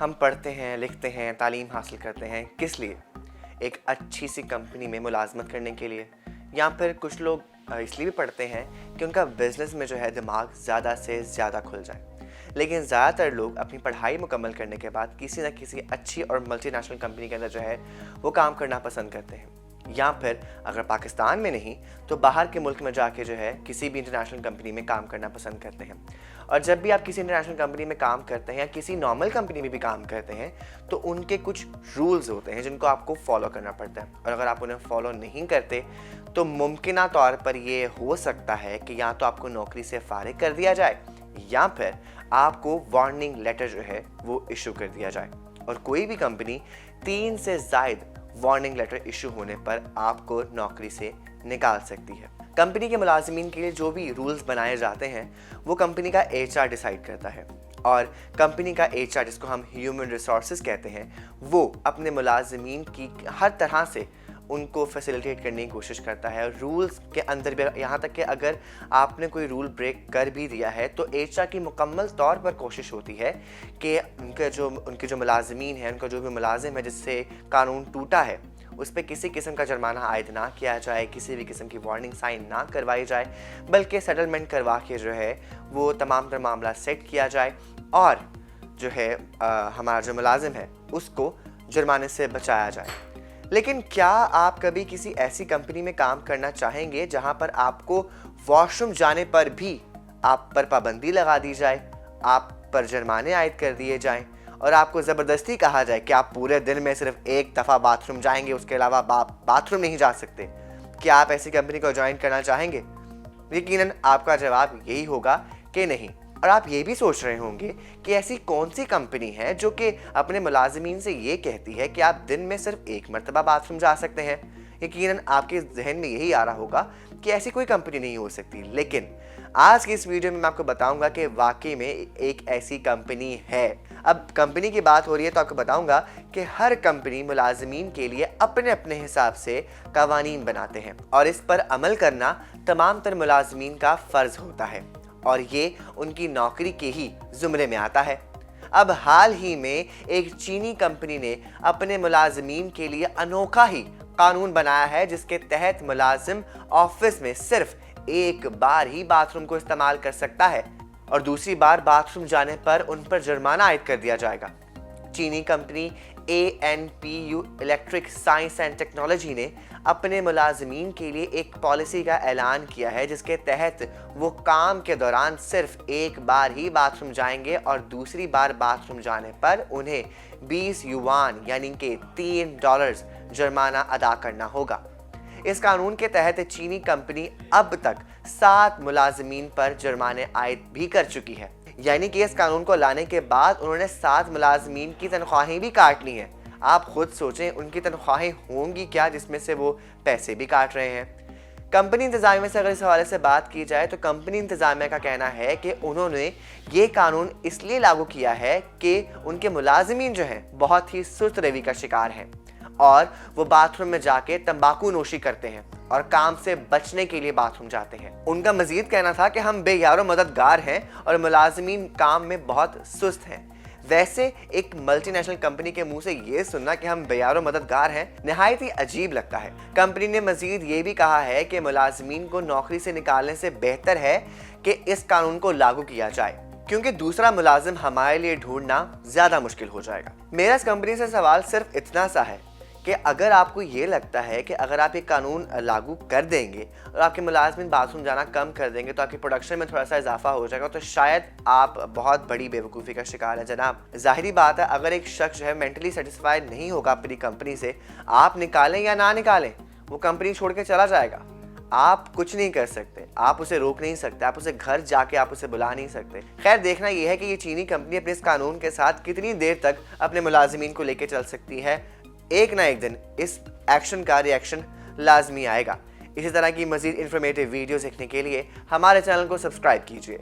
हम पढ़ते हैं, लिखते हैं, तालीम हासिल करते हैं किस लिए? एक अच्छी सी कंपनी में मुलाजमत करने के लिए, या फिर कुछ लोग इसलिए भी पढ़ते हैं कि उनका बिज़नेस में जो है दिमाग ज़्यादा से ज़्यादा खुल जाए। लेकिन ज़्यादातर लोग अपनी पढ़ाई मुकम्मल करने के बाद किसी न किसी अच्छी और मल्टीनेशनल कंपनी के अंदर जो है वो काम करना पसंद करते हैं, या फिर अगर पाकिस्तान में नहीं तो बाहर के मुल्क में जाके जो है किसी भी इंटरनेशनल कंपनी में काम करना पसंद करते हैं। और जब भी आप किसी इंटरनेशनल कंपनी में काम करते हैं या किसी नॉर्मल कंपनी में भी काम करते हैं तो उनके कुछ रूल्स होते हैं जिनको आपको फॉलो करना पड़ता है, और अगर आप उन्हें फॉलो नहीं करते तो मुमकिन तौर पर ये हो सकता है कि या तो आपको नौकरी से फारिग कर दिया जाए या फिर आपको वार्निंग लेटर जो है वो इशू कर दिया जाए। और कोई भी कंपनी 3 से ज़ायद वार्निंग लेटर इशू होने पर आपको नौकरी से निकाल सकती है। कंपनी के मुलाजिमीन के लिए जो भी रूल्स बनाए जाते हैं वो कंपनी का HR डिसाइड करता है, और कंपनी का HR, जिसको हम ह्यूमन रिसोर्सेज कहते हैं, वो अपने मुलाजिमीन की हर तरह से उनको फैसिलिटेट करने की कोशिश करता है। रूल्स के अंदर भी, यहाँ तक कि अगर आपने कोई रूल ब्रेक कर भी दिया है तो HR की मुकम्मल तौर पर कोशिश होती है कि उनके जो मुलाजिमीन हैं, उनका जो भी मुलाजिम है जिससे कानून टूटा है, उस पर किसी किस्म का जुर्माना आयद ना किया जाए, किसी भी किस्म की वार्निंग साइन ना करवाई जाए, बल्कि सेटलमेंट करवा के जो है वो तमाम तर मामला सेट किया जाए और जो है हमारा जो मुलाजिम है उसको जुर्माने से बचाया जाए। लेकिन क्या आप कभी किसी ऐसी कंपनी में काम करना चाहेंगे जहां पर आपको वॉशरूम जाने पर भी आप पर पाबंदी लगा दी जाए, आप पर जुर्माने आयद कर दिए जाएं और आपको ज़बरदस्ती कहा जाए कि आप पूरे दिन में सिर्फ एक दफ़ा बाथरूम जाएंगे, उसके अलावा बाथरूम नहीं जा सकते? क्या आप ऐसी कंपनी को ज्वाइन करना चाहेंगे? यकीनन आपका जवाब यही होगा कि नहीं। और आप ये भी सोच रहे होंगे कि ऐसी कौन सी कंपनी है जो कि अपने मुलाजिमीन से ये कहती है कि आप दिन में सिर्फ एक मरतबा बाथरूम जा सकते हैं। यकीनन आपके जहन में यही आ रहा होगा कि ऐसी कोई कंपनी नहीं हो सकती। लेकिन आज की इस वीडियो में मैं आपको बताऊंगा कि वाकई में एक ऐसी कंपनी है। अब कंपनी की बात हो रही है तो आपको बताऊंगा कि हर कंपनी मुलाजिमीन के लिए अपने अपने हिसाब से कवानीन बनाते हैं और इस पर अमल करना तमाम तर मुलाजिमीन का फ़र्ज़ होता है, और ये उनकी नौकरी के ही ज़ुमरे में आता है। अब हाल ही में एक चीनी कंपनी ने अपने मुलाजिमीन के लिए अनोखा ही कानून बनाया है जिसके तहत मुलाजिम ऑफिस में सिर्फ एक बार ही बाथरूम को इस्तेमाल कर सकता है और दूसरी बार बाथरूम जाने पर उन पर जुर्माना आयद कर दिया जाएगा। चीनी company ANPU electric science and technology ने अपने मुलाजिमीन के लिए एक पॉलिसी का ऐलान किया है जिसके तहत वो काम के दौरान सिर्फ एक बार ही बाथरूम जाएंगे और दूसरी बार बाथरूम जाने पर उन्हें 20 युआन यानी कि $3 जुर्माना अदा करना होगा। इस कानून के तहत चीनी कंपनी अब तक 7 मुलाजिमीन पर जुर्माने आयद भी कर चुकी है, यानी कि इस कानून को लाने के बाद उन्होंने 7 मुलाजिमीन की तनख्वाहें भी काट ली हैं। आप खुद सोचें उनकी तनख्वाहें होंगी क्या जिसमें से वो पैसे भी काट रहे हैं। कंपनी इंतजामिया से अगर इस हवाले से बात की जाए तो कंपनी इंतजामिया का कहना है कि उन्होंने ये कानून इसलिए लागू किया है कि उनके मुलाजिमीन जो हैं बहुत ही सुस्त रवि का शिकार हैं और वो बाथरूम में जाके तंबाकू नोशी करते हैं और काम से बचने के लिए बाथरूम जाते हैं। उनका मजीद कहना था कि हम बेयारो मददगार हैं और मुलाजिमीन काम में बहुत सुस्त हैं। वैसे एक मल्टीनेशनल कंपनी के मुंह से ये सुनना कि हम बेयारो मददगार हैं निहायत ही अजीब लगता है। कंपनी ने मजीद ये भी कहा है कि मुलाजिमीन को नौकरी से निकालने से बेहतर है कि इस कानून को लागू किया जाए, क्योंकि दूसरा मुलाजिम हमारे लिए ढूंढना ज्यादा मुश्किल हो जाएगा। मेरा इस कंपनी से सवाल सिर्फ इतना सा है कि अगर आपको ये लगता है कि अगर आप ये कानून लागू कर देंगे और आपके मुलाजिमीन बाथरूम जाना कम कर देंगे तो आपकी प्रोडक्शन में थोड़ा सा इजाफा हो जाएगा, तो शायद आप बहुत बड़ी बेवकूफ़ी का शिकार है जनाब। जाहिरी बात है, अगर एक शख्स जो है मेंटली सेटिस्फाइड नहीं होगा अपनी कंपनी से, आप निकालें या ना निकालें, वो कंपनी छोड़ के चला जाएगा। आप कुछ नहीं कर सकते, आप उसे रोक नहीं सकते, आप उसे घर जाके आप उसे बुला नहीं सकते। खैर, देखना यह है कि ये चीनी कंपनी अपने इस कानून के साथ कितनी देर तक अपने मुलाजिमीन को लेके चल सकती है। एक ना एक दिन इस एक्शन का रिएक्शन लाजमी आएगा। इसी तरह की मज़ीद इन्फॉर्मेटिव वीडियोस देखने के लिए हमारे चैनल को सब्सक्राइब कीजिए।